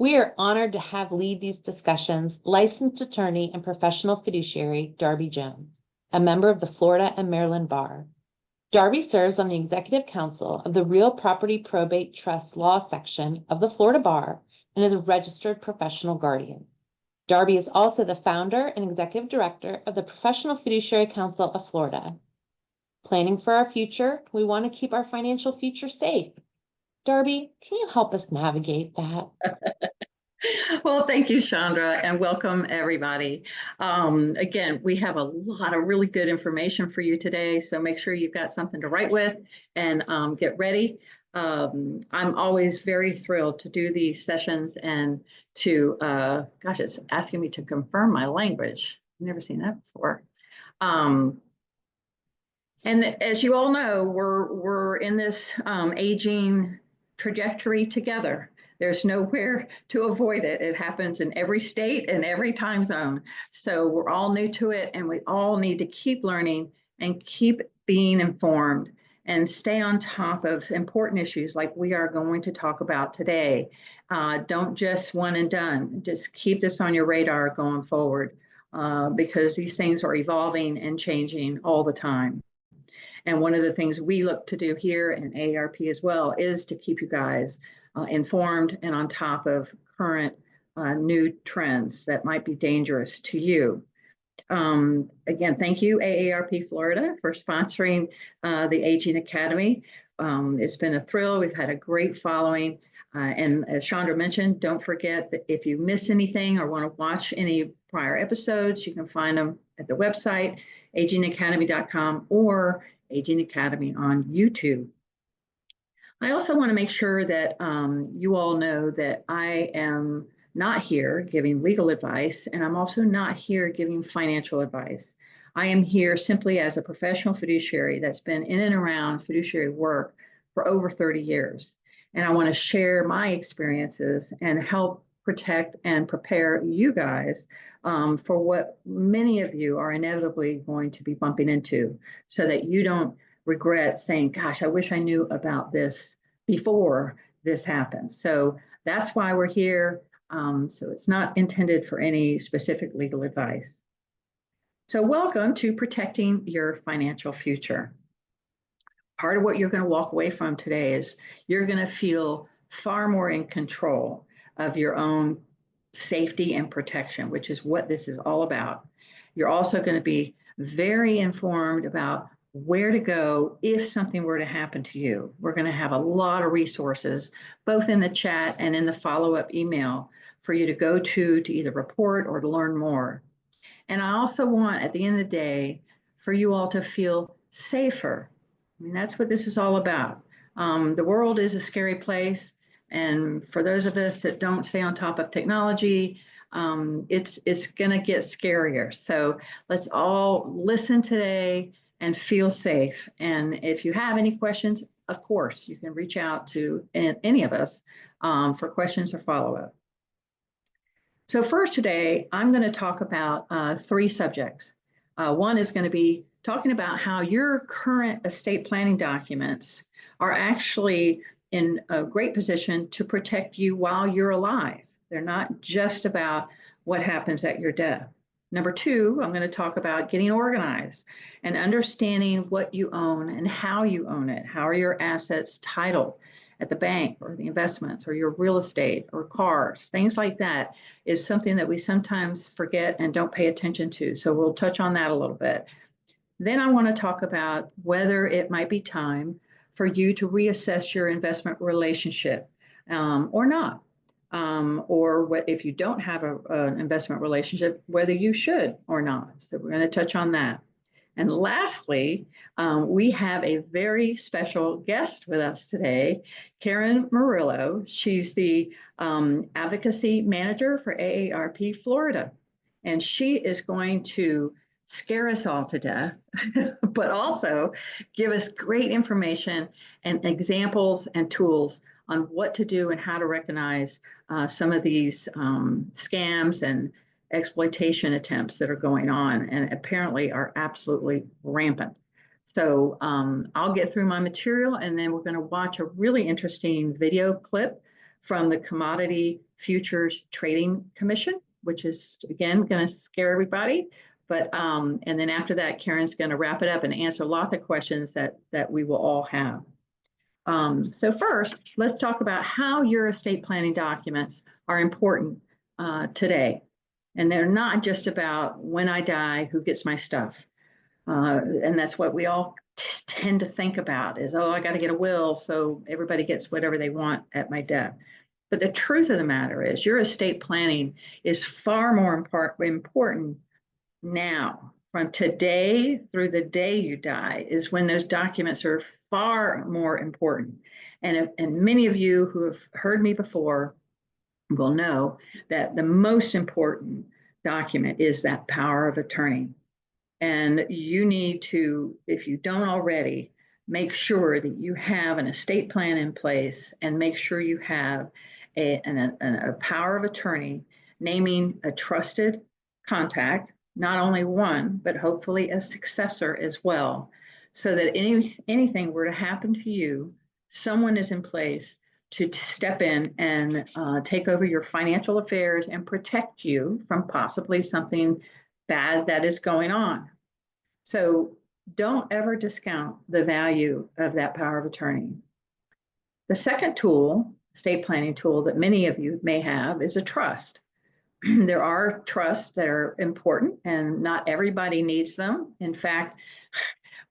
We are honored to have lead these discussions licensed attorney and professional fiduciary Darby Jones, a member of the Florida and Maryland Bar. Darby serves on the Executive Council of the Real Property Probate Trust Law section of the Florida Bar and is a registered professional guardian. Darby is also the founder and executive director of the Professional Fiduciary Council of Florida. Planning for our future, we want to keep our financial future safe. Darby, can you help us navigate that? Well, thank you, Chandra, and welcome everybody. Again, we have a lot of really good information for you today, so make sure you've got something to write with and get ready. I'm always very thrilled to do these sessions and to, gosh, it's asking me to confirm my language. I've never seen that before. And as you all know, we're in this aging trajectory together. There's nowhere to avoid it. It happens in every state and every time zone. So we're all new to it, and we all need to keep learning and keep being informed and stay on top of important issues like we are going to talk about today. Don't just one and done. Just keep this on your radar going forward because these things are evolving and changing all the time. And one of the things we look to do here in AARP as well is to keep you guys informed and on top of current new trends that might be dangerous to you. Again, thank you, AARP Florida, for sponsoring the Aging Academy. It's been a thrill. We've had a great following. And as Chandra mentioned, don't forget that if you miss anything or want to watch any prior episodes, you can find them at the website, agingacademy.com or Aging Academy on YouTube. I also want to make sure that you all know that I am not here giving legal advice, and I'm also not here giving financial advice. I am here simply as a professional fiduciary that's been in and around fiduciary work for over 30 years. And I want to share my experiences and help protect and prepare you guys for what many of you are inevitably going to be bumping into so that you don't regret saying, gosh, I wish I knew about this before this happened. So that's why we're here. So it's not intended for any specific legal advice. So welcome to Protecting Your Financial Future. Part of what you're going to walk away from today is you're going to feel far more in control of your own safety and protection, which is what this is all about. You're also going to be very informed about where to go if something were to happen to you. We're going to have a lot of resources, both in the chat and in the follow-up email for you to go to either report or to learn more. And I also want, at the end of the day, for you all to feel safer. I mean, that's what this is all about. The world is a scary place. And for those of us that don't stay on top of technology, it's going to get scarier. So let's all listen today and feel safe. And if you have any questions, of course, you can reach out to any of us for questions or follow-up. So first today, I'm going to talk about three subjects. One is going to be talking about how your current estate planning documents are actually in a great position to protect you while you're alive. They're not just about what happens at your death. Number two, I'm going to talk about getting organized and understanding what you own and how you own it. How are your assets titled at the bank or the investments or your real estate or cars? Things like that is something that we sometimes forget and don't pay attention to. So we'll touch on that a little bit. Then I want to talk about whether it might be time for you to reassess your investment relationship or not. Or what if you don't have an investment relationship, whether you should or not. So we're going to touch on that. And lastly, we have a very special guest with us today, Karen Murillo. She's the advocacy manager for AARP Florida. And she is going to scare us all to death, but also give us great information and examples and tools on what to do and how to recognize some of these scams and exploitation attempts that are going on and apparently are absolutely rampant. So I'll get through my material and then we're going to watch a really interesting video clip from the Commodity Futures Trading Commission, which is, again, going to scare everybody. But and then after that, Karen's going to wrap it up and answer a lot of questions that we will all have. So first, let's talk about how your estate planning documents are important today. And they're not just about when I die, who gets my stuff. And that's what we all tend to think about is, oh, I got to get a will so everybody gets whatever they want at my death. But the truth of the matter is your estate planning is far more important now. From today through the day you die is when those documents are far more important. And many of you who have heard me before will know that the most important document is that power of attorney. And you need to, if you don't already, make sure that you have an estate plan in place and make sure you have a power of attorney naming a trusted contact, not only one, but hopefully a successor as well, so that anything were to happen to you, someone is in place to step in and take over your financial affairs and protect you from possibly something bad that is going on. So don't ever discount the value of that power of attorney. The second tool, estate planning tool that many of you may have is a trust. There are trusts that are important and not everybody needs them. In fact,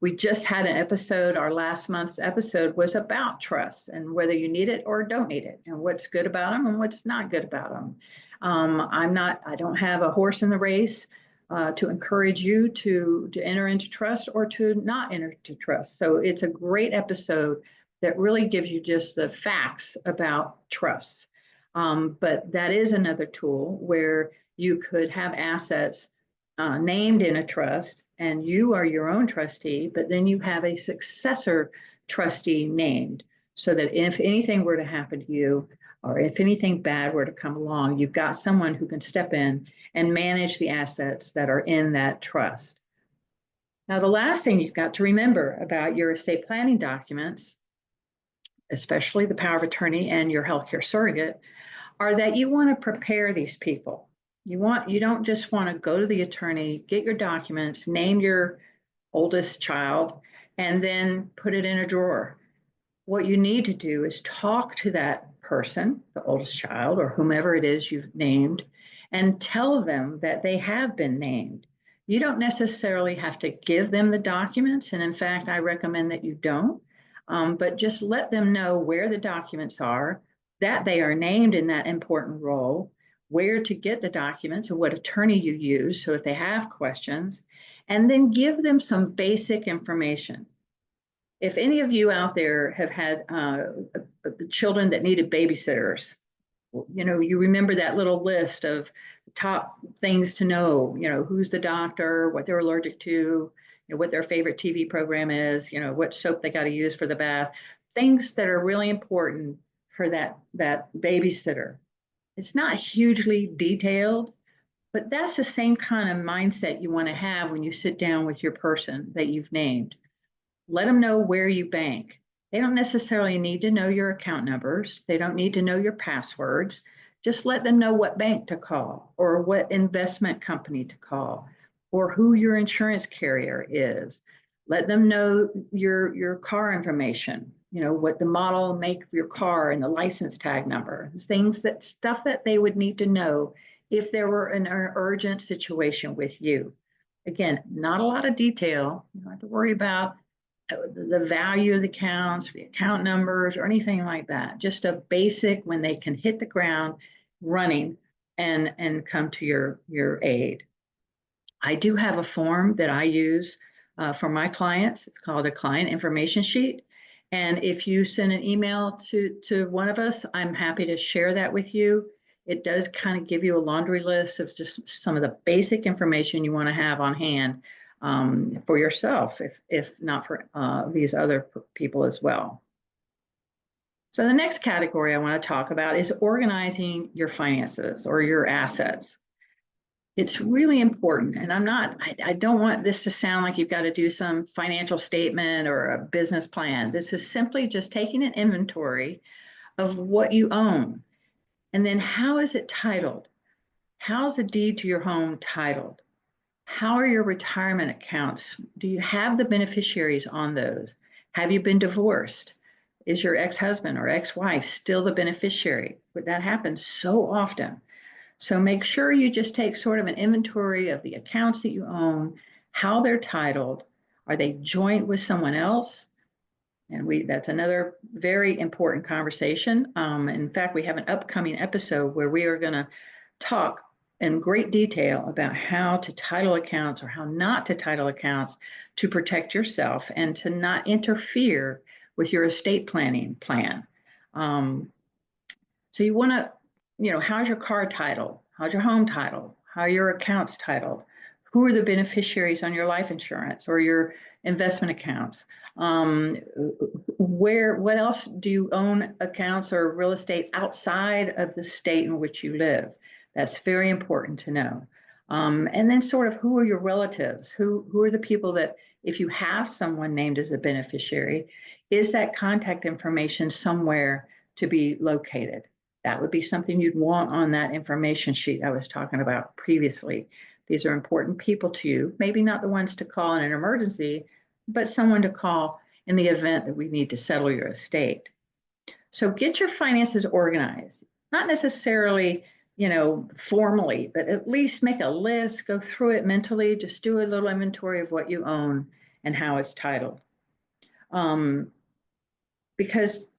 we just had an episode, our last month's episode was about trusts and whether you need it or don't need it and what's good about them and what's not good about them. I don't have a horse in the race to encourage you to enter into trust or to not enter into trust. So it's a great episode that really gives you just the facts about trusts. But that is another tool where you could have assets named in a trust and you are your own trustee, but then you have a successor trustee named so that if anything were to happen to you or if anything bad were to come along, you've got someone who can step in and manage the assets that are in that trust. Now, the last thing you've got to remember about your estate planning documents, especially the power of attorney and your healthcare surrogate, are that you want to prepare these people. You don't just want to go to the attorney, get your documents, name your oldest child, and then put it in a drawer. What you need to do is talk to that person, the oldest child, or whomever it is you've named, and tell them that they have been named. You don't necessarily have to give them the documents, and in fact, I recommend that you don't, but just let them know where the documents are, that they are named in that important role, where to get the documents and what attorney you use, so if they have questions, and then give them some basic information. If any of you out there have had children that needed babysitters, you remember that little list of top things to know, who's the doctor, what they're allergic to, what their favorite TV program is, what soap they got to use for the bath, things that are really important for that babysitter. It's not hugely detailed, but that's the same kind of mindset you want to have when you sit down with your person that you've named. Let them know where you bank. They don't necessarily need to know your account numbers. They don't need to know your passwords. Just let them know what bank to call or what investment company to call or who your insurance carrier is. Let them know your car information, what the model and make of your car and the license tag number, stuff that they would need to know if there were an urgent situation with you. Again, not a lot of detail. You don't have to worry about the value of the accounts, the account numbers, or anything like that. Just a basic when they can hit the ground running and come to your aid. I do have a form that I use for my clients. It's called a client information sheet. And if you send an email to one of us, I'm happy to share that with you. It does kind of give you a laundry list of just some of the basic information you want to have on hand for yourself, if not for these other people as well. So the next category I want to talk about is organizing your finances or your assets. It's really important, and I don't want this to sound like you've got to do some financial statement or a business plan. This is simply just taking an inventory of what you own. And then how is it titled? How's the deed to your home titled? How are your retirement accounts? Do you have the beneficiaries on those? Have you been divorced? Is your ex-husband or ex-wife still the beneficiary? But that happens so often. So make sure you just take sort of an inventory of the accounts that you own, how they're titled. Are they joint with someone else? And that's another very important conversation. In fact, we have an upcoming episode where we are going to talk in great detail about how to title accounts or how not to title accounts to protect yourself and to not interfere with your estate planning plan. So you want to, how's your car titled? How's your home titled? How are your accounts titled? Who are the beneficiaries on your life insurance or your investment accounts? What else do you own accounts or real estate outside of the state in which you live? That's very important to know. And then sort of who are your relatives? Who are the people that, if you have someone named as a beneficiary, is that contact information somewhere to be located? That would be something you'd want on that information sheet I was talking about previously. These are important people to you, maybe not the ones to call in an emergency, but someone to call in the event that we need to settle your estate. So get your finances organized, not necessarily, formally, but at least make a list, go through it mentally, just do a little inventory of what you own and how it's titled. Because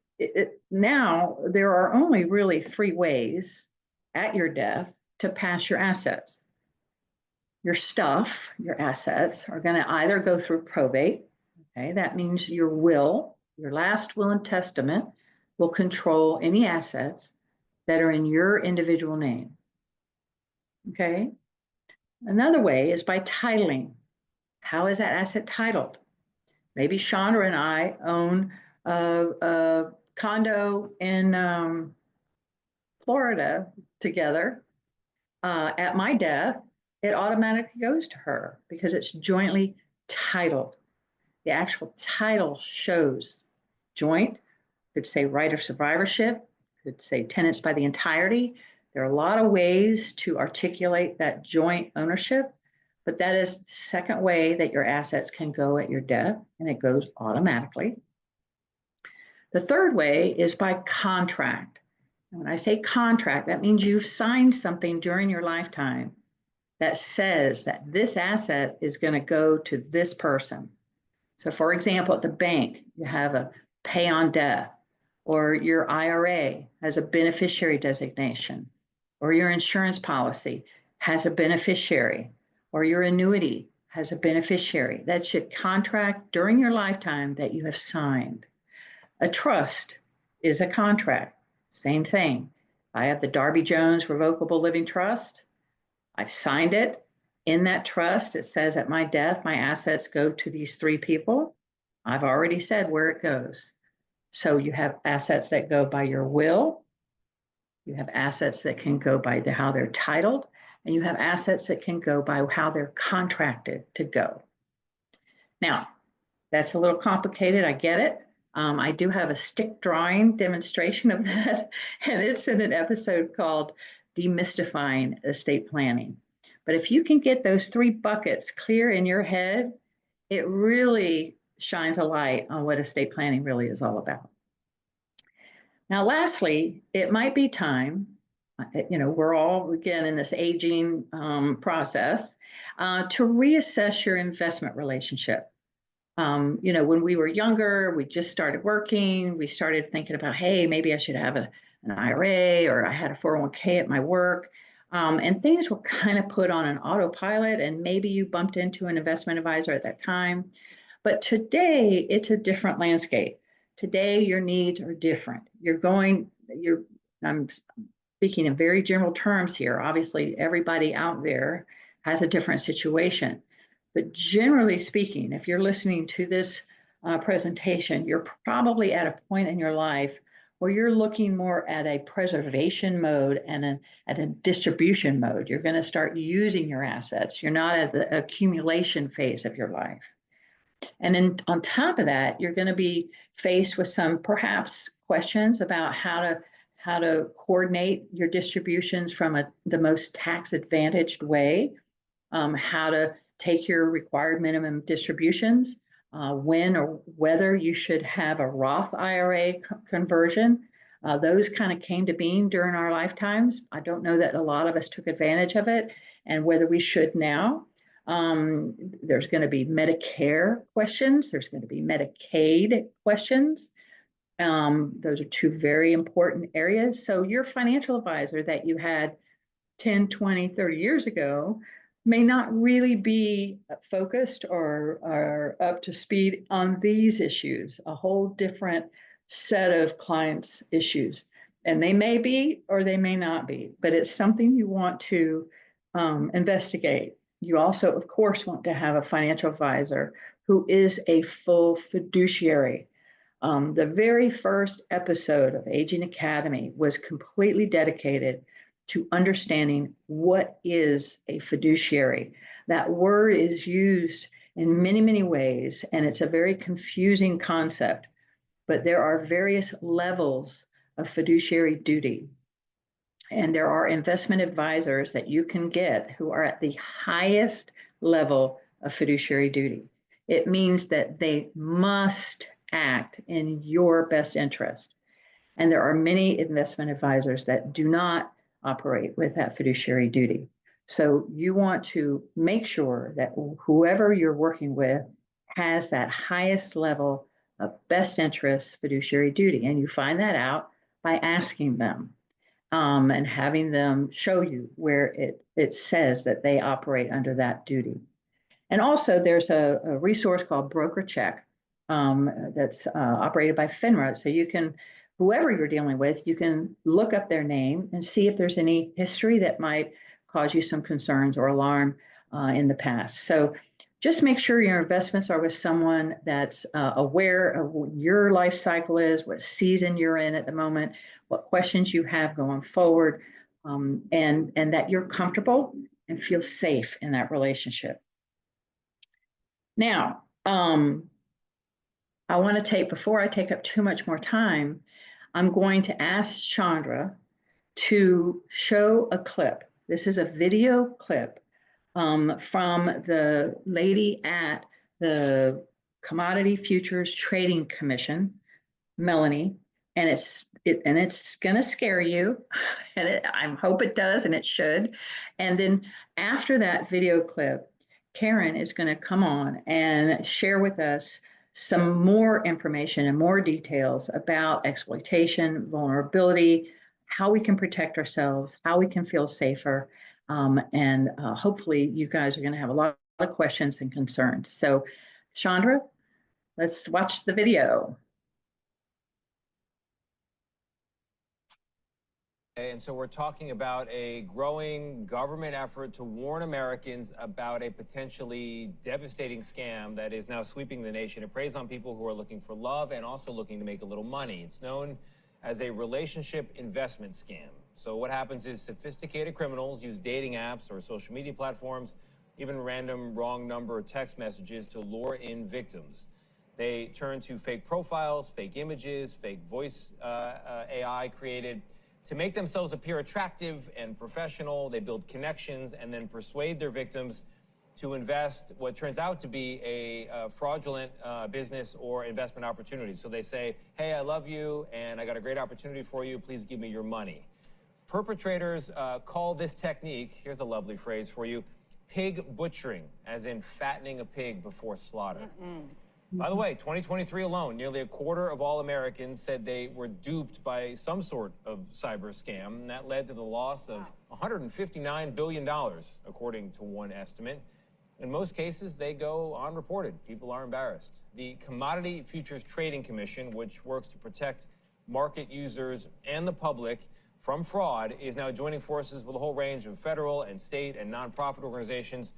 now there are only really 3 ways at your death to pass your assets. Your stuff, your assets, are going to either go through probate. Okay, that means your will, your last will and testament, will control any assets that are in your individual name. Okay. Another way is by titling. How is that asset titled? Maybe Chandra and I own a condo in Florida together. At my death, it automatically goes to her because it's jointly titled. The actual title shows joint, could say right of survivorship, could say tenants by the entirety. There are a lot of ways to articulate that joint ownership, but that is the second way that your assets can go at your death, and it goes automatically. The third way is by contract. And when I say contract, that means you've signed something during your lifetime that says that this asset is going to go to this person. So for example, at the bank, you have a pay on death, or your IRA has a beneficiary designation, or your insurance policy has a beneficiary, or your annuity has a beneficiary. That should contract during your lifetime that you have signed. A trust is a contract. Same thing. I have the Darby Jones Revocable Living Trust. I've signed it. In that trust, it says at my death, my assets go to these 3 people. I've already said where it goes. So you have assets that go by your will. You have assets that can go by how they're titled. And you have assets that can go by how they're contracted to go. Now, that's a little complicated. I get it. I do have a stick drawing demonstration of that, and it's in an episode called Demystifying Estate Planning. But if you can get those 3 buckets clear in your head, it really shines a light on what estate planning really is all about. Now, lastly, it might be time, we're all, again, in this aging process, to reassess your investment relationship. When we were younger, we just started working, we started thinking about, hey, maybe I should have an IRA, or I had a 401k at my work. And things were kind of put on an autopilot, and maybe you bumped into an investment advisor at that time. But today, it's a different landscape. Today, your needs are different. I'm speaking in very general terms here. Obviously, everybody out there has a different situation. But generally speaking, if you're listening to this presentation, you're probably at a point in your life where you're looking more at a preservation mode and at a distribution mode. You're going to start using your assets. You're not at the accumulation phase of your life. And then on top of that, you're going to be faced with some perhaps questions about how to coordinate your distributions from the most tax advantaged way, how to take your required minimum distributions, when or whether you should have a Roth IRA conversion. Those kind of came to being during our lifetimes. I don't know that a lot of us took advantage of it, and whether we should now. There's going to be Medicare questions. There's going to be Medicaid questions. Those are two very important areas. So your financial advisor that you had 10, 20, 30 years ago may not really be focused or up to speed on these issues, a whole different set of clients' issues. And they may be or they may not be, but it's something you want to investigate. You also, of course, want to have a financial advisor who is a full fiduciary. The very first episode of Aging Academy was completely dedicated to understanding what is a fiduciary. That word is used in many, many ways, and it's a very confusing concept, but there are various levels of fiduciary duty. And there are investment advisors that you can get who are at the highest level of fiduciary duty. It means that they must act in your best interest. And there are many investment advisors that do not operate with that fiduciary duty. So you want to make sure that whoever you're working with has that highest level of best interest fiduciary duty. And you find that out by asking them and having them show you where it says that they operate under that duty. And also there's a resource called Broker Check that's operated by FINRA. So you can, whoever you're dealing with, you can look up their name and see if there's any history that might cause you some concerns or alarm in the past. So just make sure your investments are with someone that's aware of what your life cycle is, what season you're in at the moment, what questions you have going forward, and that you're comfortable and feel safe in that relationship. Now, I want to take, before I take up too much more time, I'm going to ask Chandra to show a clip. This is a video clip from the lady at the Commodity Futures Trading Commission, Melanie, and it's going to scare you, and I hope it does, and it should. And then after that video clip, Karen is going to come on and share with us some more information and more details about exploitation, vulnerability, how we can protect ourselves, how we can feel safer, and hopefully you guys are going to have a lot of questions and concerns. So, Chandra, let's watch the video. And so we're talking about a growing government effort to warn Americans about a potentially devastating scam that is now sweeping the nation. It preys on people who are looking for love and also looking to make a little money. It's known as a relationship investment scam. So what happens is sophisticated criminals use dating apps or social media platforms, even random wrong number text messages to lure in victims. They turn to fake profiles, fake images, fake voice AI created to make themselves appear attractive and professional. They build connections and then persuade their victims to invest what turns out to be a fraudulent business or investment opportunity. So they say, hey, I love you and I got a great opportunity for you. Please give me your money. Perpetrators call this technique, here's a lovely phrase for you, pig butchering, as in fattening a pig before slaughter. By the way, 2023 alone, nearly a quarter of all Americans said they were duped by some sort of cyber scam, and that led to the loss of $159 billion, according to one estimate. In most cases, they go unreported. People are embarrassed. The Commodity Futures Trading Commission, which works to protect market users and the public from fraud, is now joining forces with a whole range of federal and state and nonprofit organizations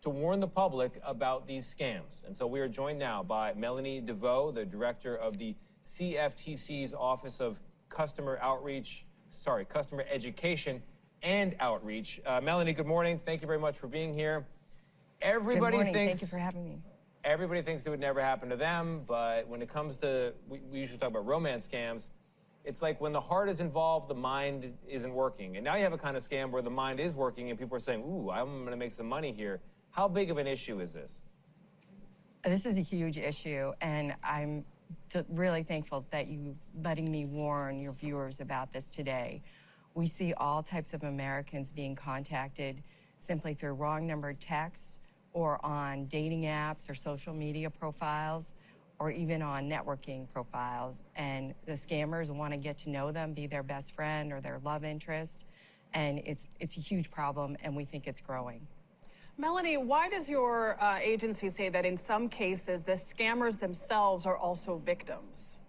to warn the public about these scams. And so we are joined now by Melanie DeVoe, the director of the CFTC's Office of Customer Education and Outreach. Melanie, good morning. Thank you very much for being here. Everybody Good morning. thinks, thank you for having me. everybody thinks it would never happen to them, but when it comes to, we usually talk about romance scams, it's like when the heart is involved, the mind isn't working. And now you have a kind of scam where the mind is working and people are saying, ooh, I'm gonna make some money here. How big of an issue is this? This is a huge issue, and I'm really thankful that you letting me warn your viewers about this today. We see all types of Americans being contacted simply through wrong numbered texts or on dating apps or social media profiles or even on networking profiles. And the scammers want to get to know them, be their best friend or their love interest. And it's a huge problem, and we think it's growing. Melanie, why does your agency say that in some cases the scammers themselves are also victims?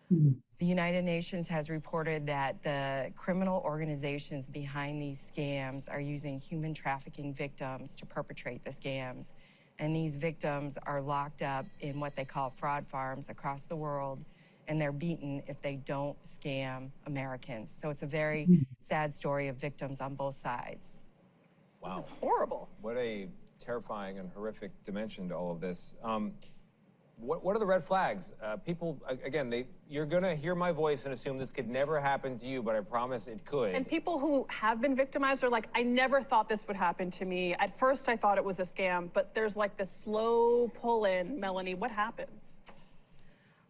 The United Nations has reported that the criminal organizations behind these scams are using human trafficking victims to perpetrate the scams. And these victims are locked up in what they call fraud farms across the world, and they're beaten if they don't scam Americans. So it's a very sad story of victims on both sides. Wow. This is horrible. What a terrifying and horrific dimension to all of this. What are the red flags? People, again, you're gonna hear my voice and assume this could never happen to you, but I promise it could. And people who have been victimized are like, I never thought this would happen to me. At first I thought it was a scam, but there's like this slow pull in. Melanie, what happens?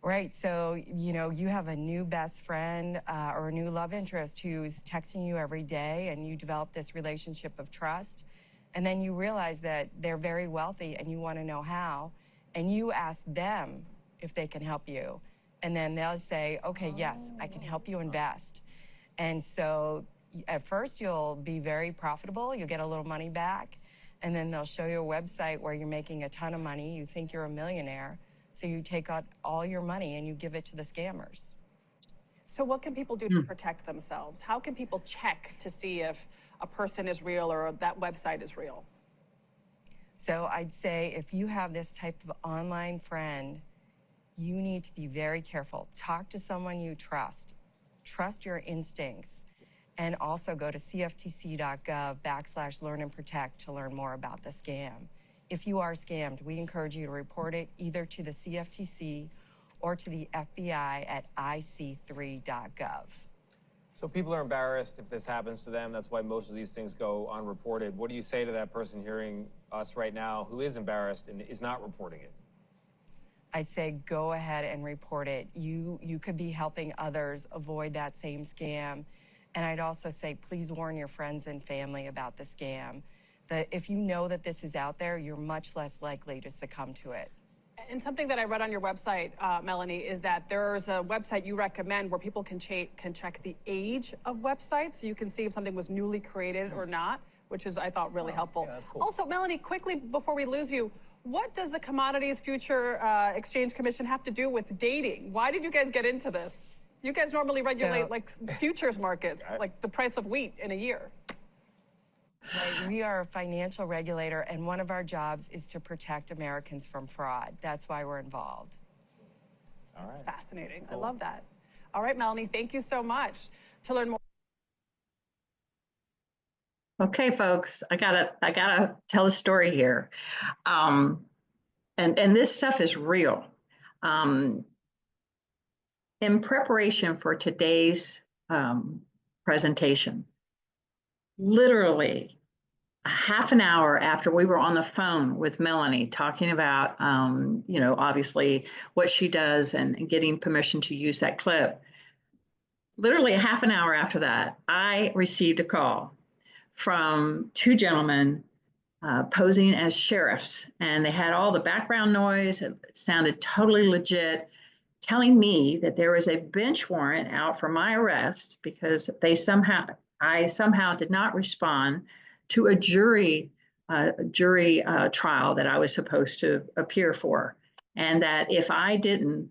Right, so, you know, you have a new best friend or a new love interest who's texting you every day, and you develop this relationship of trust, and then you realize that they're very wealthy and you want to know how, and you ask them if they can help you, and then they'll say, okay, yes, I can help you invest. And so at first you'll be very profitable, you'll get a little money back, and then they'll show you a website where you're making a ton of money, you think you're a millionaire, so you take out all your money and you give it to the scammers. So what can people do to protect themselves? How can people check to see if a person is real or that website is real? So I'd say if you have this type of online friend, you need to be very careful. Talk to someone you trust. Trust your instincts. And also go to cftc.gov/learn and protect to learn more about the scam. If you are scammed, we encourage you to report it either to the CFTC or to the FBI at ic3.gov. So people are embarrassed if this happens to them. That's why most of these things go unreported. What do you say to that person hearing us right now who is embarrassed and is not reporting it? I'd say go ahead and report it. You could be helping others avoid that same scam. And I'd also say please warn your friends and family about the scam. That if you know that this is out there, you're much less likely to succumb to it. And something that I read on your website, Melanie, is that there's a website you recommend where people can check the age of websites, so you can see if something was newly created or not, which is, I thought, really helpful. Yeah, that's cool. Also, Melanie, quickly before we lose you, what does the Commodities Future Exchange Commission have to do with dating? Why did you guys get into this? You guys normally regulate like futures markets, like the price of wheat in a year. Right, we are a financial regulator, and one of our jobs is to protect Americans from fraud. That's why we're involved. All right. It's fascinating. Cool. I love that. All right, Melanie, thank you so much. To learn more. Okay, folks, I gotta tell a story here. And this stuff is real. In preparation for today's presentation, literally a half an hour after we were on the phone with Melanie talking about, you know, obviously what she does and getting permission to use that clip, literally a half an hour after that, I received a call from two gentlemen posing as sheriffs, and they had all the background noise. It sounded totally legit, telling me that there was a bench warrant out for my arrest because I somehow did not respond to a jury trial that I was supposed to appear for, and that if I didn't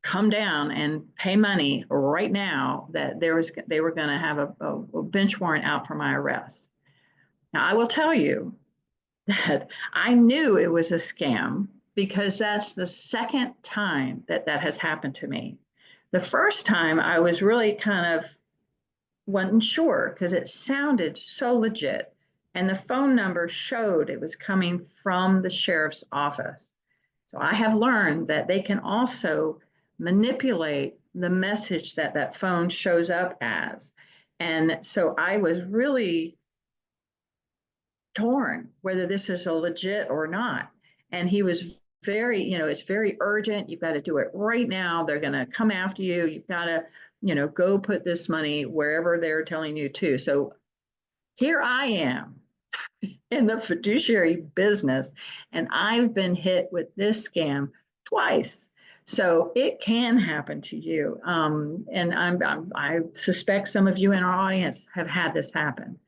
come down and pay money right now, that they were going to have a bench warrant out for my arrest. Now, I will tell you that I knew it was a scam because that's the second time that has happened to me. The first time I was really kind of wasn't sure because it sounded so legit. and the phone number showed it was coming from the sheriff's office. So I have learned that they can also manipulate the message that that phone shows up as. And so I was really torn whether this is a legit or not. And he was very, it's very urgent. You've got to do it right now. They're going to come after you. You've got to, go put this money wherever they're telling you to. So here I am in the fiduciary business, and I've been hit with this scam twice. So it can happen to you. And I suspect some of you in our audience have had this happen.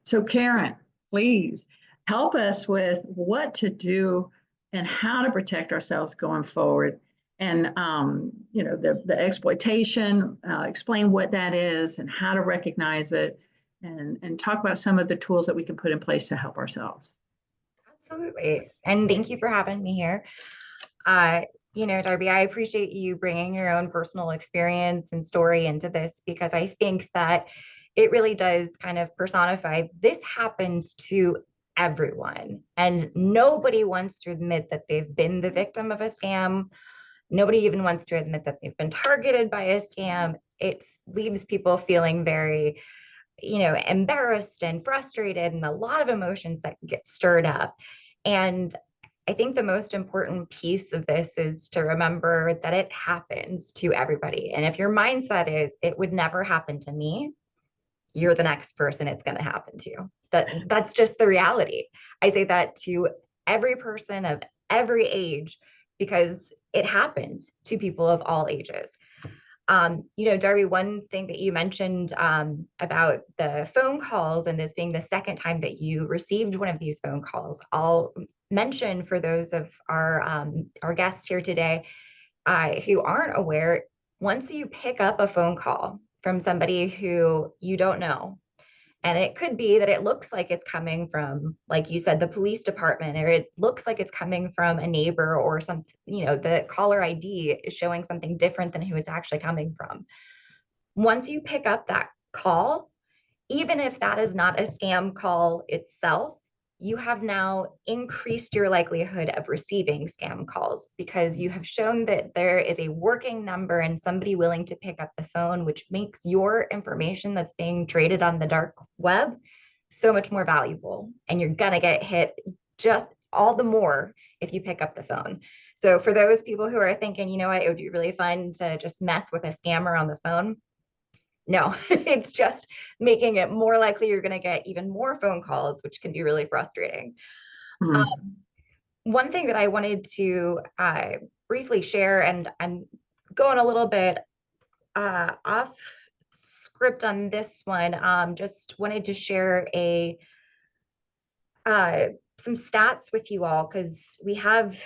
So Karen, please help us with what to do and how to protect ourselves going forward. And the exploitation, explain what that is and how to recognize it, and talk about some of the tools that we can put in place to help ourselves. Absolutely. And thank you for having me here. Darby, I appreciate you bringing your own personal experience and story into this, because I think that it really does kind of personify, this happens to everyone, and nobody wants to admit that they've been the victim of a scam. Nobody even wants to admit that they've been targeted by a scam. It leaves people feeling very, embarrassed and frustrated, and a lot of emotions that get stirred up. And I think the most important piece of this is to remember that it happens to everybody. And if your mindset is, it would never happen to me, you're the next person it's going to happen to. That's just the reality. I say that to every person of every age, because it happens to people of all ages. Darby, one thing that you mentioned about the phone calls, and this being the second time that you received one of these phone calls, I'll mention for those of our guests here today who aren't aware, once you pick up a phone call from somebody who you don't know, and it could be that it looks like it's coming from, like you said, the police department, or it looks like it's coming from a neighbor or some, the caller ID is showing something different than who it's actually coming from. Once you pick up that call, even if that is not a scam call itself, you have now increased your likelihood of receiving scam calls, because you have shown that there is a working number and somebody willing to pick up the phone, which makes your information that's being traded on the dark web so much more valuable. And you're gonna get hit just all the more if you pick up the phone. So for those people who are thinking, it would be really fun to just mess with a scammer on the phone, no, it's just making it more likely you're going to get even more phone calls, which can be really frustrating. One thing that I wanted to briefly share, and I'm going a little bit off script on this one, just wanted to share some stats with you all, because we have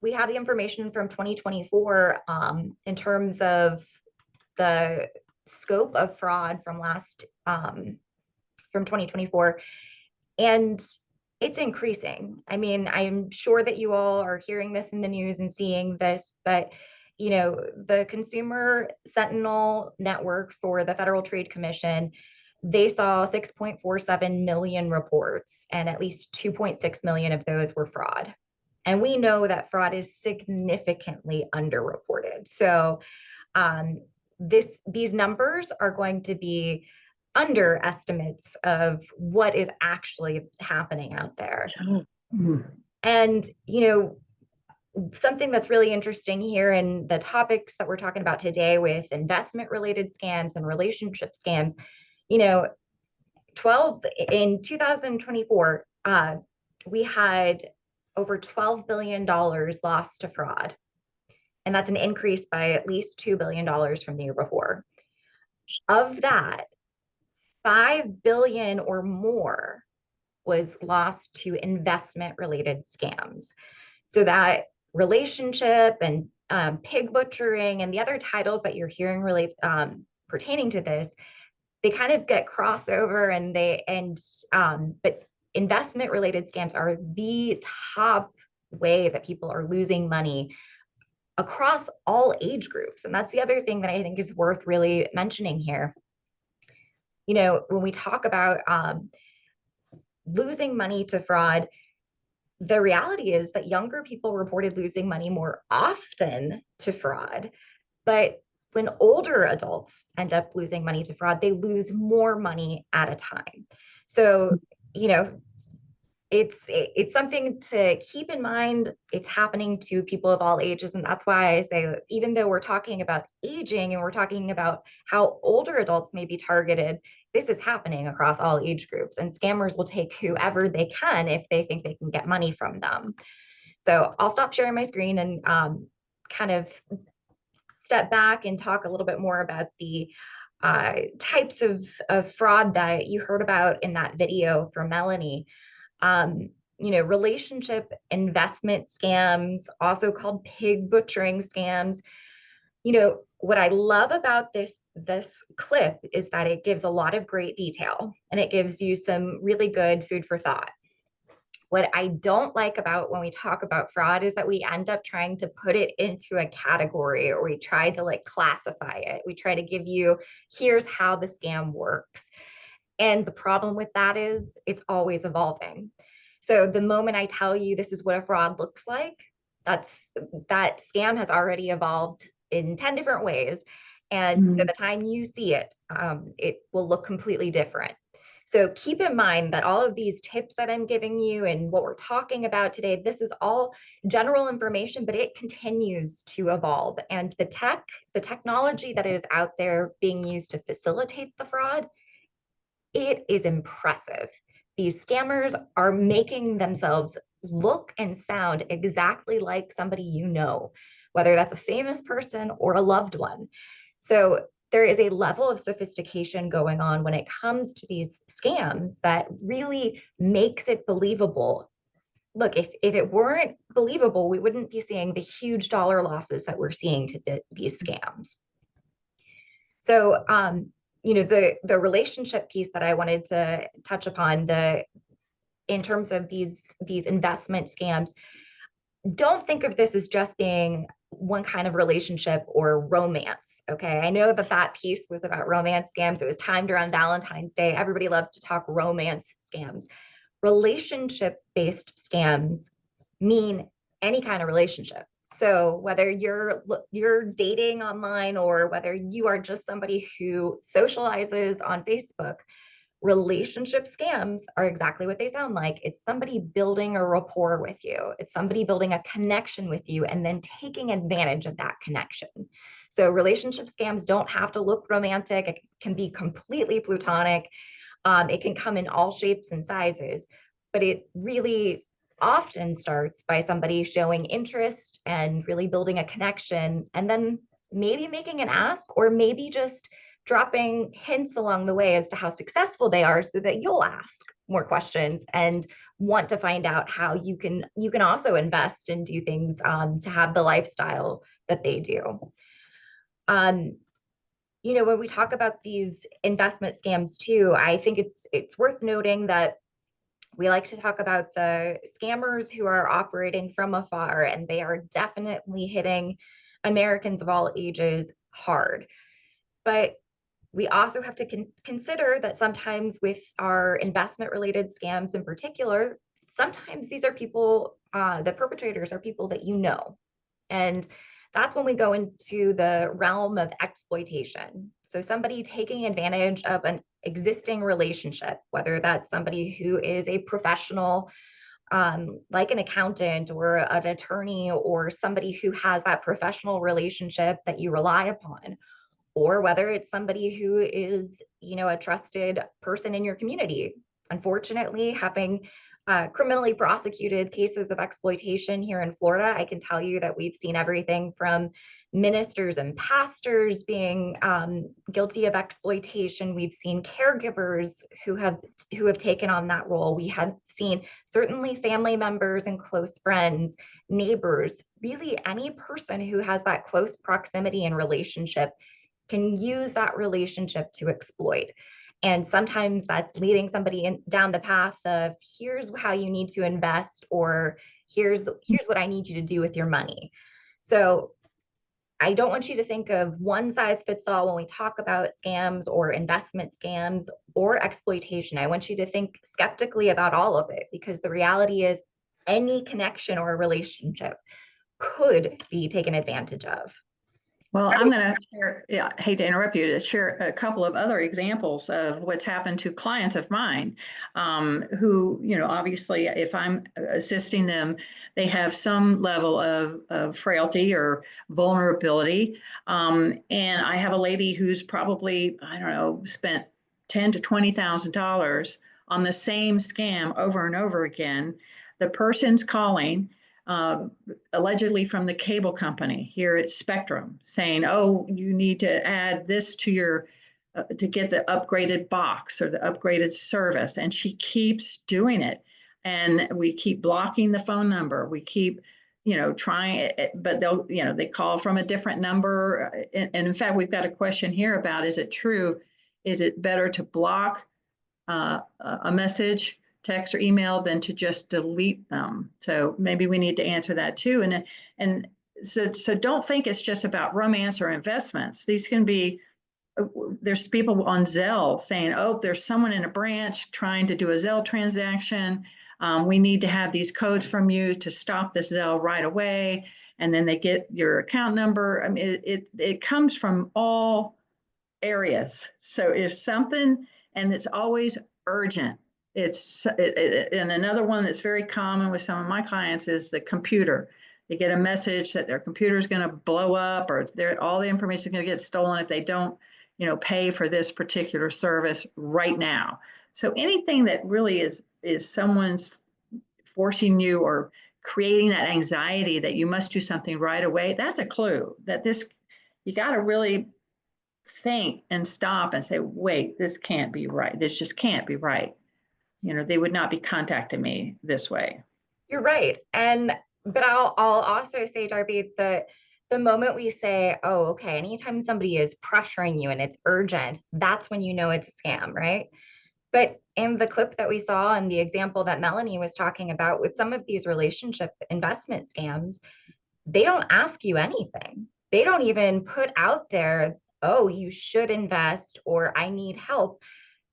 the information from 2024 in terms of the scope of fraud from 2024, and it's increasing. I mean, I'm sure that you all are hearing this in the news and seeing this, but the Consumer Sentinel Network for the Federal Trade Commission, they saw 6.47 million reports, and at least 2.6 million of those were fraud. And we know that fraud is significantly underreported. So these numbers are going to be underestimates of what is actually happening out there. And something that's really interesting here in the topics that we're talking about today with investment related scams and relationship scams, in 2024 we had over $12 billion lost to fraud. And that's an increase by at least $2 billion from the year before. Of that, $5 billion or more was lost to investment-related scams. So that relationship and pig butchering and the other titles that you're hearing pertaining to this, they kind of get crossover, but investment-related scams are the top way that people are losing money across all age groups. And that's the other thing that I think is worth really mentioning here. When we talk about losing money to fraud, the reality is that younger people reported losing money more often to fraud. But when older adults end up losing money to fraud, they lose more money at a time. So, you know, it's something to keep in mind. It's happening to people of all ages. And that's why I say that even though we're talking about aging and we're talking about how older adults may be targeted, this is happening across all age groups, and scammers will take whoever they can if they think they can get money from them. So I'll stop sharing my screen and kind of step back and talk a little bit more about the types of fraud that you heard about in that video from Melanie. You know, relationship investment scams, also called pig butchering scams. You know, what I love about this clip is that it gives a lot of great detail and it gives you some really good food for thought. What I don't like about when we talk about fraud is that we end up trying to put it into a category, or we try to like classify it. We try to give you, here's how the scam works. And the problem with that is it's always evolving. So the moment I tell you this is what a fraud looks like, that scam has already evolved in 10 different ways. And so the time you see it, it will look completely different. So keep in mind that all of these tips that I'm giving you and what we're talking about today, this is all general information, but it continues to evolve. And the technology that is out there being used to facilitate the fraud, it is impressive. These scammers are making themselves look and sound exactly like somebody you know, whether that's a famous person or a loved one. So there is a level of sophistication going on when it comes to these scams that really makes it believable. Look, if it weren't believable, we wouldn't be seeing the huge dollar losses that we're seeing to these scams. So, you know, the relationship piece that I wanted to touch upon, in terms of these investment scams, don't think of this as just being one kind of relationship or romance. Okay, I know that piece was about romance scams. It was timed around Valentine's Day. Everybody loves to talk romance scams. Relationship-based scams mean any kind of relationship. So whether you're dating online or whether you are just somebody who socializes on Facebook, relationship scams are exactly what they sound like. It's somebody building a rapport with you. It's somebody building a connection with you and then taking advantage of that connection. So relationship scams don't have to look romantic. It can be completely platonic. It can come in all shapes and sizes, but it really often starts by somebody showing interest and really building a connection, and then maybe making an ask, or maybe just dropping hints along the way as to how successful they are so that you'll ask more questions and want to find out how you can also invest and do things to have the lifestyle that they do. You know, when we talk about these investment scams too, I think it's worth noting that we like to talk about the scammers who are operating from afar, and they are definitely hitting Americans of all ages hard. But we also have to consider that sometimes with our investment related scams in particular, sometimes these are people, the perpetrators are people that you know. And that's when we go into the realm of exploitation. So somebody taking advantage of an existing relationship, whether that's somebody who is a professional, like an accountant or an attorney, or somebody who has that professional relationship that you rely upon, or whether it's somebody who is, you know, a trusted person in your community. Unfortunately, having criminally prosecuted cases of exploitation here in Florida, I can tell you that we've seen everything from ministers and pastors being guilty of exploitation. We've seen caregivers who have taken on that role. We have seen certainly family members and close friends, neighbors, really any person who has that close proximity and relationship can use that relationship to exploit. And sometimes that's leading somebody down the path of, here's how you need to invest, or here's what I need you to do with your money. So I don't want you to think of one size fits all when we talk about scams or investment scams or exploitation. I want you to think skeptically about all of it, because the reality is any connection or relationship could be taken advantage of. Well, I'm going to share, yeah, I hate to interrupt you, to share a couple of other examples of what's happened to clients of mine who, you know, obviously, if I'm assisting them, they have some level of frailty or vulnerability. And I have a lady who's probably, I don't know, spent $10,000 to $20,000 on the same scam over and over again. The person's calling, allegedly from the cable company here at Spectrum, saying, oh, you need to add this to your, to get the upgraded box or the upgraded service. And she keeps doing it. And we keep blocking the phone number. We keep, you know, trying it, but they'll, you know, they call from a different number. And in fact, we've got a question here about, is it true? Is it better to block a message, text or email, than to just delete them? So maybe we need to answer that too. And so don't think it's just about romance or investments. These can be, there's people on Zelle saying, oh, there's someone in a branch trying to do a Zelle transaction. We need to have these codes from you to stop this Zelle right away. And then they get your account number. I mean, it comes from all areas. So if something, and it's always urgent. And another one that's very common with some of my clients is the computer. They get a message that their computer is going to blow up, or all the information is going to get stolen if they don't, you know, pay for this particular service right now. So anything that really is someone's forcing you or creating that anxiety that you must do something right away, that's a clue that this, you got to really think and stop and say, wait, this can't be right. This just can't be right. You know, they would not be contacting me this way. You're right. But I'll also say, Darby, the moment we say, oh, okay, anytime somebody is pressuring you and it's urgent, that's when you know it's a scam, right? But in the clip that we saw and the example that Melanie was talking about with some of these relationship investment scams, they don't ask you anything. They don't even put out there, oh, you should invest or I need help.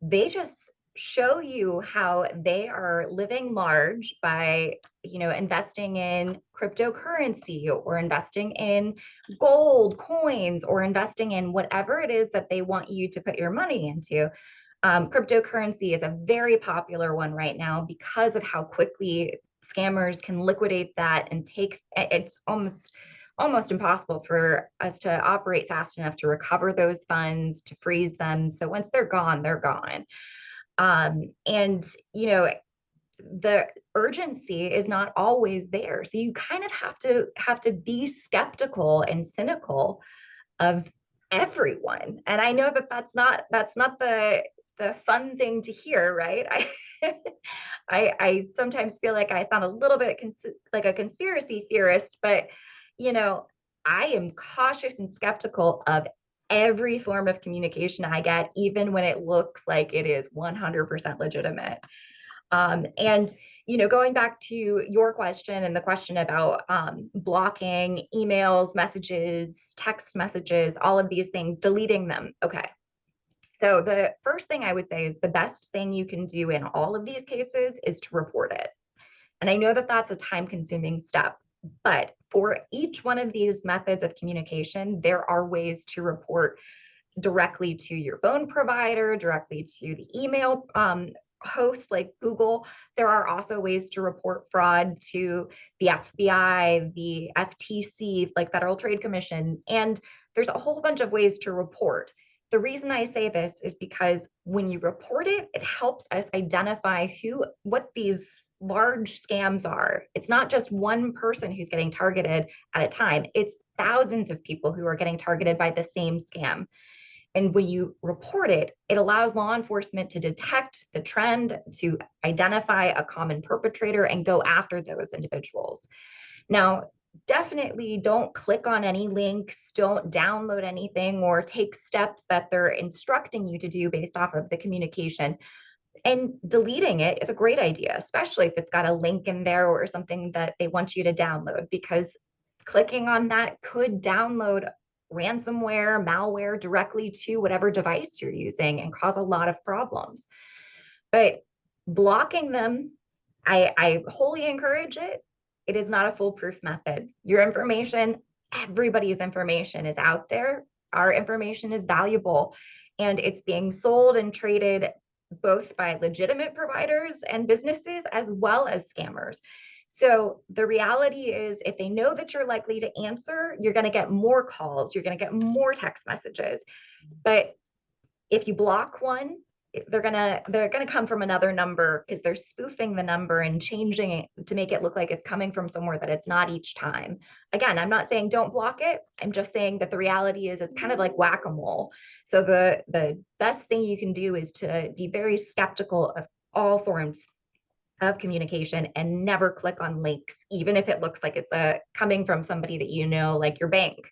They just show you how they are living large by, you know, investing in cryptocurrency or investing in gold coins or investing in whatever it is that they want you to put your money into. Cryptocurrency is a very popular one right now because of how quickly scammers can liquidate that and take, it's almost impossible for us to operate fast enough to recover those funds, to freeze them. So once they're gone, they're gone. And, you know, the urgency is not always there. So you kind of have to be skeptical and cynical of everyone. And I know that that's not the fun thing to hear, right? I sometimes feel like I sound a little bit like a conspiracy theorist, but you know, I am cautious and skeptical of every form of communication I get, even when it looks like it is 100% legitimate. And you know, going back to your question and the question about blocking emails, messages, text messages, all of these things, deleting them. Okay. So the first thing I would say is the best thing you can do in all of these cases is to report it. And I know that that's a time-consuming step, but for each one of these methods of communication, there are ways to report directly to your phone provider, directly to the email host like Google. There are also ways to report fraud to the FBI, the FTC, like Federal Trade Commission, and there's a whole bunch of ways to report. The reason I say this is because when you report it, it helps us identify what these large scams are. It's not just one person who's getting targeted at a time. It's thousands of people who are getting targeted by the same scam. And when you report it, it allows law enforcement to detect the trend, to identify a common perpetrator and go after those individuals. Now, definitely don't click on any links, don't download anything or take steps that they're instructing you to do based off of the communication. And deleting it is a great idea, especially if it's got a link in there or something that they want you to download, because clicking on that could download ransomware, malware directly to whatever device you're using and cause a lot of problems. But blocking them, I wholly encourage it. It is not a foolproof method. Your information, everybody's information is out there. Our information is valuable, and it's being sold and traded both by legitimate providers and businesses as well as scammers. So the reality is, if they know that you're likely to answer, you're going to get more calls, you're going to get more text messages. But if you block one, they're gonna come from another number, because they're spoofing the number and changing it to make it look like it's coming from somewhere that it's not each time. Again, I'm not saying don't block it. I'm just saying that the reality is it's kind of like whack-a-mole. So the best thing you can do is to be very skeptical of all forms of communication and never click on links, even if it looks like it's coming from somebody that you know, like your bank.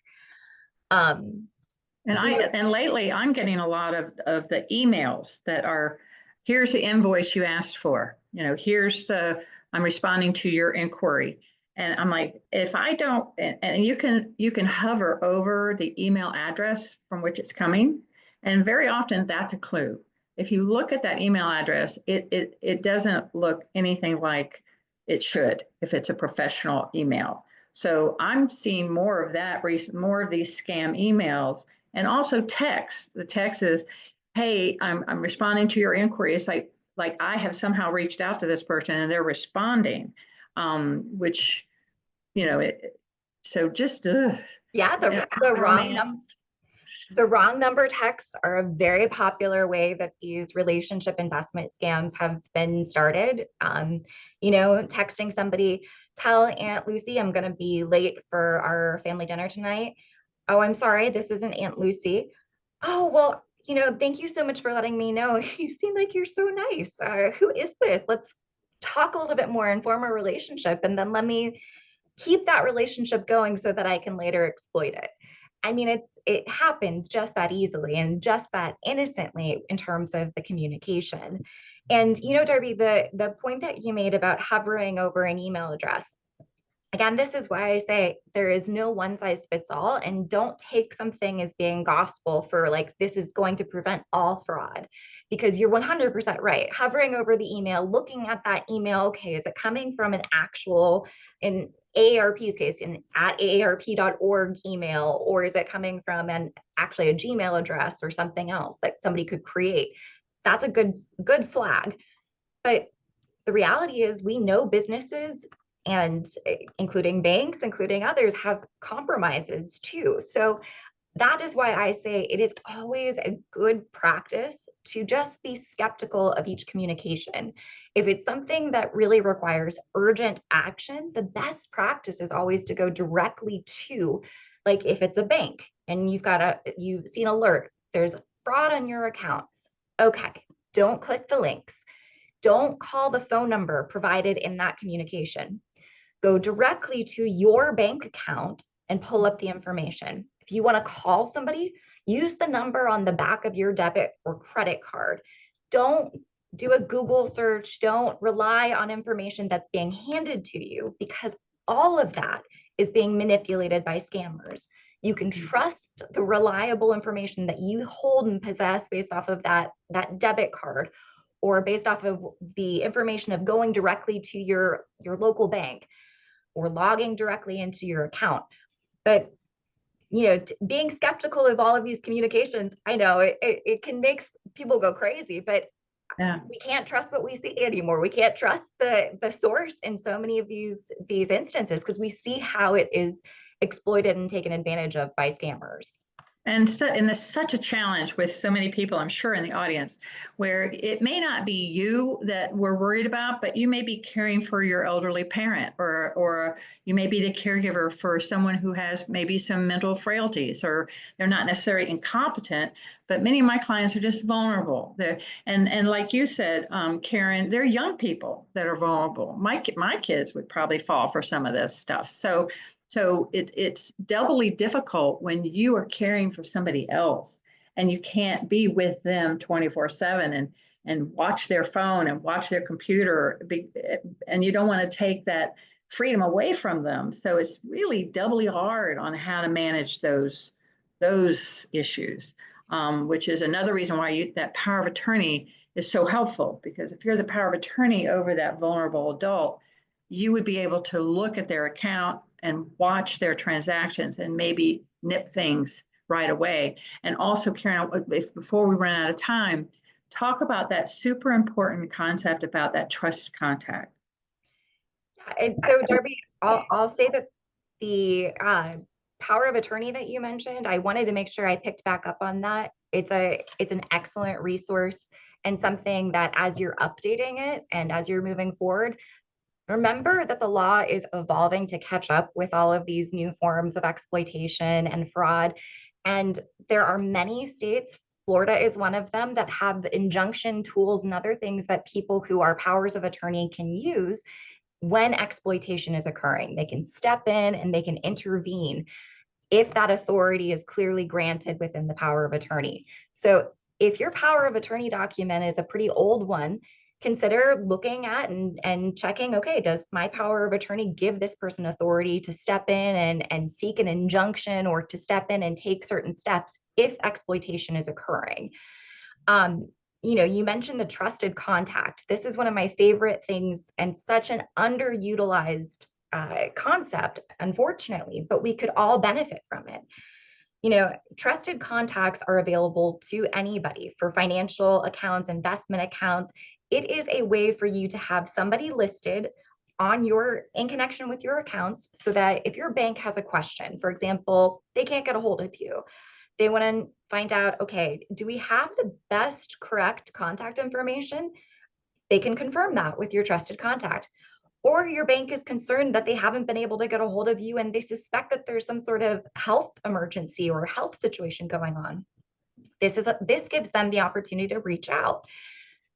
And lately I'm getting a lot of the emails that are, here's the invoice you asked for, I'm responding to your inquiry. And I'm like, if I don't, and you can hover over the email address from which it's coming. And very often that's a clue. If you look at that email address, it doesn't look anything like it should if it's a professional email. So I'm seeing more of that, more of these scam emails. And also text. The text is, hey, I'm responding to your inquiry. It's like I have somehow reached out to this person and they're responding, which, so just, yeah, the wrong number texts are a very popular way that these relationship investment scams have been started. Texting somebody, tell Aunt Lucy I'm going to be late for our family dinner tonight. Oh, I'm sorry, this isn't Aunt Lucy. Oh, well, thank you so much for letting me know. You seem like you're so nice. Who is this? Let's talk a little bit more and form a relationship, and then let me keep that relationship going so that I can later exploit it. I mean, it happens just that easily and just that innocently in terms of the communication. And, Darby, the point that you made about hovering over an email address, again, this is why I say there is no one size fits all, and don't take something as being gospel for like, this is going to prevent all fraud, because you're 100% right. Hovering over the email, looking at that email, okay, is it coming from an actual, in AARP's case, at aarp.org email, or is it coming from actually a Gmail address or something else that somebody could create? That's a good flag. But the reality is, we know businesses, and including banks, including others, have compromises too. So that is why I say it is always a good practice to just be skeptical of each communication. If it's something that really requires urgent action, the best practice is always to go directly to, like if it's a bank and you've seen alert, there's fraud on your account. Okay, don't click the links. Don't call the phone number provided in that communication. Go directly to your bank account and pull up the information. If you want to call somebody, use the number on the back of your debit or credit card. Don't do a Google search. Don't rely on information that's being handed to you, because all of that is being manipulated by scammers. You can trust the reliable information that you hold and possess based off of that debit card, or based off of the information of going directly to your local bank or logging directly into your account. But being skeptical of all of these communications, I know it can make people go crazy, but yeah, we can't trust what we see anymore. We can't trust the source in so many of these instances, because we see how it is exploited and taken advantage of by scammers. And there's such a challenge with so many people, I'm sure, in the audience, where it may not be you that we're worried about, but you may be caring for your elderly parent, or you may be the caregiver for someone who has maybe some mental frailties, or they're not necessarily incompetent, but many of my clients are just vulnerable. And like you said, Karen, they're young people that are vulnerable. My kids would probably fall for some of this stuff. So it's doubly difficult when you are caring for somebody else and you can't be with them 24/7 and watch their phone and watch their computer, and you don't want to take that freedom away from them. So it's really doubly hard on how to manage those issues, which is another reason why that power of attorney is so helpful, because if you're the power of attorney over that vulnerable adult, you would be able to look at their account and watch their transactions and maybe nip things right away. And also, Karen, if before we run out of time, talk about that super important concept about that trusted contact. And so, Darby, I'll say that the power of attorney that you mentioned, I wanted to make sure I picked back up on that. It's an excellent resource and something that as you're updating it and as you're moving forward, remember that the law is evolving to catch up with all of these new forms of exploitation and fraud. And there are many states, Florida is one of them, that have injunction tools and other things that people who are powers of attorney can use when exploitation is occurring. They can step in and they can intervene if that authority is clearly granted within the power of attorney. So if your power of attorney document is a pretty old one, consider looking at and checking, okay, does my power of attorney give this person authority to step in and seek an injunction or to step in and take certain steps if exploitation is occurring? You mentioned the trusted contact. This is one of my favorite things and such an underutilized concept, unfortunately, but we could all benefit from it. Trusted contacts are available to anybody for financial accounts, investment accounts. It is a way for you to have somebody listed in connection with your accounts, so that if your bank has a question, for example, they can't get a hold of you, they want to find out, okay, do we have the best correct contact information? They can confirm that with your trusted contact. Or your bank is concerned that they haven't been able to get a hold of you and they suspect that there's some sort of health emergency or health situation going on. This gives them the opportunity to reach out.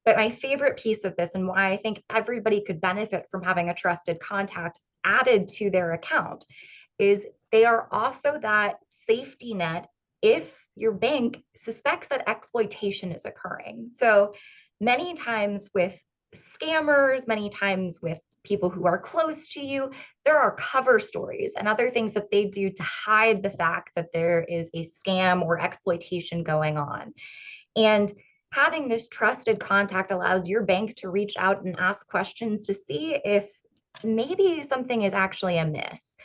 But my favorite piece of this, and why I think everybody could benefit from having a trusted contact added to their account, is they are also that safety net if your bank suspects that exploitation is occurring. So many times with scammers, many times with people who are close to you, there are cover stories and other things that they do to hide the fact that there is a scam or exploitation going on. And having this trusted contact allows your bank to reach out and ask questions to see if maybe something is actually amiss.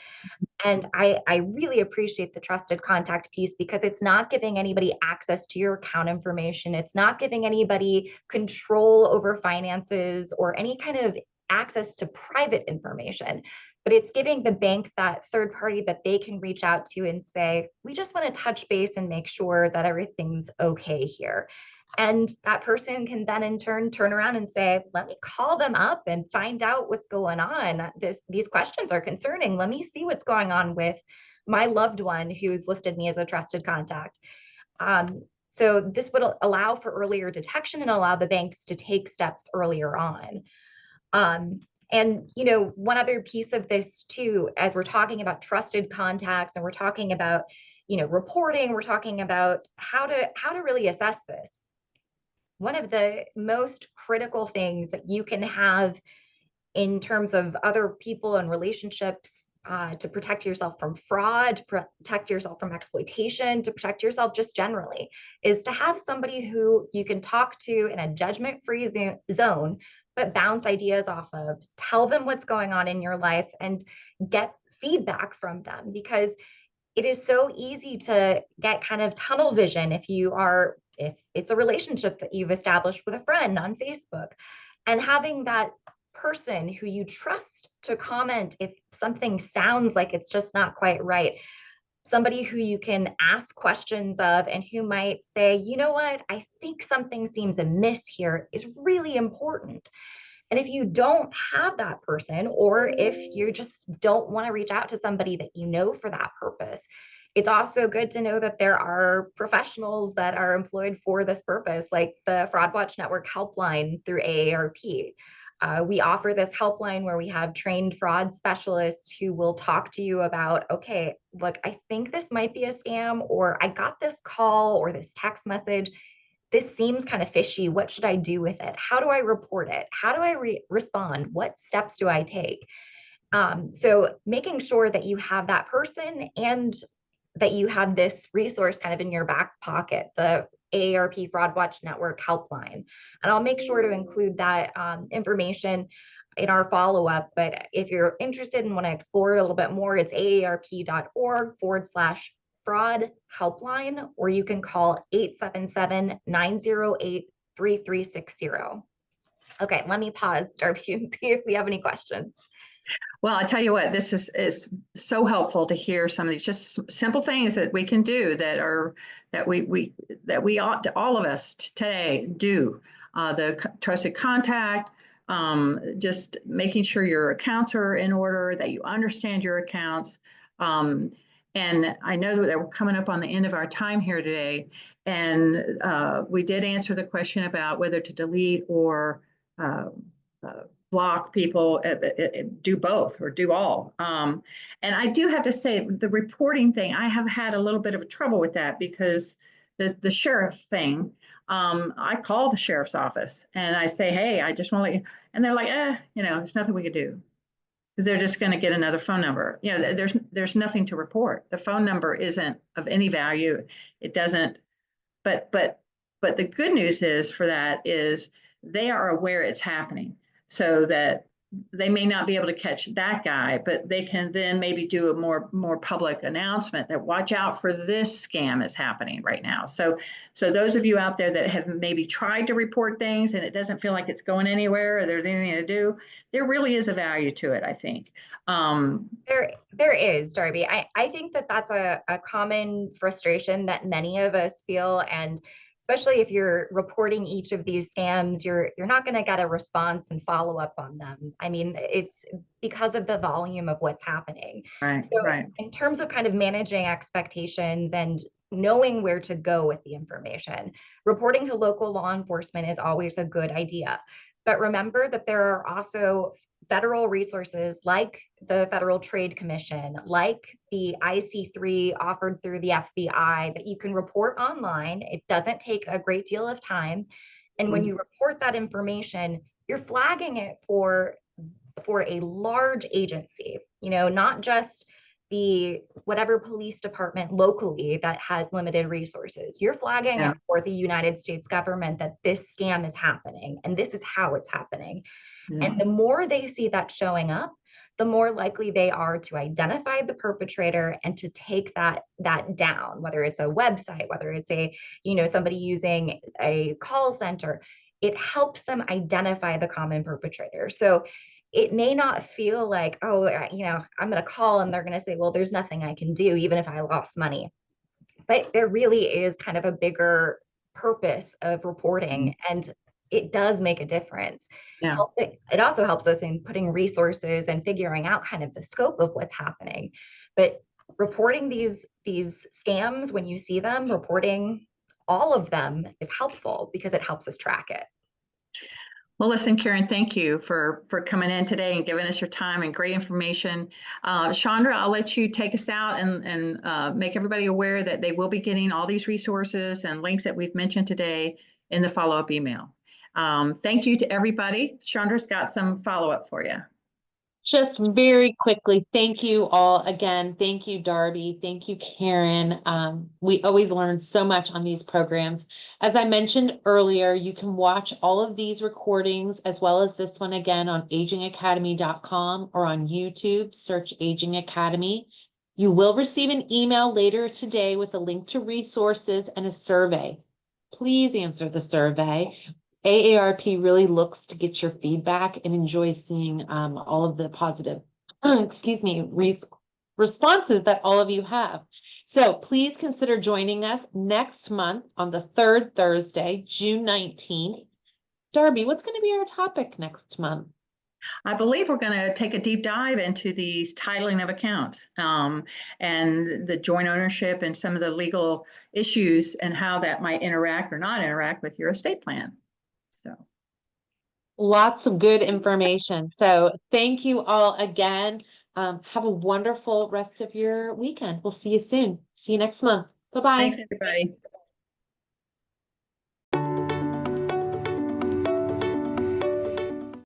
And I really appreciate the trusted contact piece, because it's not giving anybody access to your account information. It's not giving anybody control over finances or any kind of access to private information, but it's giving the bank that third party that they can reach out to and say, we just want to touch base and make sure that everything's okay here. And that person can then in turn turn around and say, let me call them up and find out what's going on. These questions are concerning. Let me see what's going on with my loved one who's listed me as a trusted contact. So this would allow for earlier detection and allow the banks to take steps earlier on. And one other piece of this too, as we're talking about trusted contacts and we're talking about, reporting, we're talking about how to really assess this. One of the most critical things that you can have in terms of other people and relationships, to protect yourself from fraud, to protect yourself from exploitation, to protect yourself just generally, is to have somebody who you can talk to in a judgment-free zone, but bounce ideas off of, tell them what's going on in your life and get feedback from them, because it is so easy to get kind of tunnel vision if it's a relationship that you've established with a friend on Facebook, and having that person who you trust to comment if something sounds like it's just not quite right, somebody who you can ask questions of and who might say, you know what, I think something seems amiss here, is really important. And if you don't have that person, or if you just don't want to reach out to somebody that you know for that purpose, it's also good to know that there are professionals that are employed for this purpose, like the Fraud Watch Network helpline through AARP. We offer this helpline where we have trained fraud specialists who will talk to you about, okay, look, I think this might be a scam, or I got this call or this text message. This seems kind of fishy. What should I do with it? How do I report it? How do I respond? What steps do I take? So making sure that you have that person and that you have this resource kind of in your back pocket, the AARP Fraud Watch Network helpline. And I'll make sure to include that information in our follow-up. But if you're interested and want to explore it a little bit more, it's aarp.org/fraud helpline, or you can call 877-908-3360. Okay, let me pause, Darby, and see if we have any questions. Well, I tell you what, this is so helpful to hear some of these just simple things that we can do that we ought to, all of us today do. The trusted contact, just making sure your accounts are in order, that you understand your accounts. And I know that we're coming up on the end of our time here today, and we did answer the question about whether to delete or block people, do both or do all. And I do have to say, the reporting thing, I have had a little bit of trouble with that, because the sheriff thing, I call the sheriff's office and I say, hey, I just want to let you, and they're like, there's nothing we could do, because they're just going to get another phone number. There's nothing to report. The phone number isn't of any value. It doesn't, but the good news is for that is they are aware it's happening, so that they may not be able to catch that guy, but they can then maybe do a more public announcement that watch out for this scam is happening right now. So those of you out there that have maybe tried to report things and it doesn't feel like it's going anywhere or there's anything to do, there really is a value to it, I think. There is, Darby. I think that that's a common frustration that many of us feel, and especially if you're reporting each of these scams, you're not going to get a response and follow up on them. I mean, it's because of the volume of what's happening. Right, so right. In terms of kind of managing expectations and knowing where to go with the information, reporting to local law enforcement is always a good idea. But remember that there are also federal resources like the Federal Trade Commission, like the IC3 offered through the FBI, that you can report online. It doesn't take a great deal of time. And when you report that information, you're flagging it for a large agency, not just the whatever police department locally that has limited resources. You're flagging it for the United States government that this scam is happening and this is how it's happening. And the more they see that showing up, the more likely they are to identify the perpetrator and to take that down, whether it's a website, whether it's somebody using a call center. It helps them identify the common perpetrator. So it may not feel like, I'm going to call and they're going to say, well, there's nothing I can do, even if I lost money. But there really is kind of a bigger purpose of reporting, and it does make a difference. Yeah. It also helps us in putting resources and figuring out kind of the scope of what's happening. But reporting these scams, when you see them, reporting all of them is helpful because it helps us track it. Well, listen, Karen, thank you for coming in today and giving us your time and great information. Chandra, I'll let you take us out and make everybody aware that they will be getting all these resources and links that we've mentioned today in the follow-up email. Thank you to everybody. Chandra's got some follow-up for you. Just very quickly, thank you all again. Thank you, Darby. Thank you, Karen. We always learn so much on these programs. As I mentioned earlier, you can watch all of these recordings as well as this one again on agingacademy.com or on YouTube, search Aging Academy. You will receive an email later today with a link to resources and a survey. Please answer the survey. AARP really looks to get your feedback and enjoys seeing all of the positive, responses that all of you have. So please consider joining us next month on the third Thursday, June 19th. Darby, what's going to be our topic next month? I believe we're going to take a deep dive into these titling of accounts and the joint ownership and some of the legal issues and how that might interact or not interact with your estate plan. So lots of good information. So thank you all again. Have a wonderful rest of your weekend. We'll see you soon. See you next month. Bye-bye. thanks, everybody.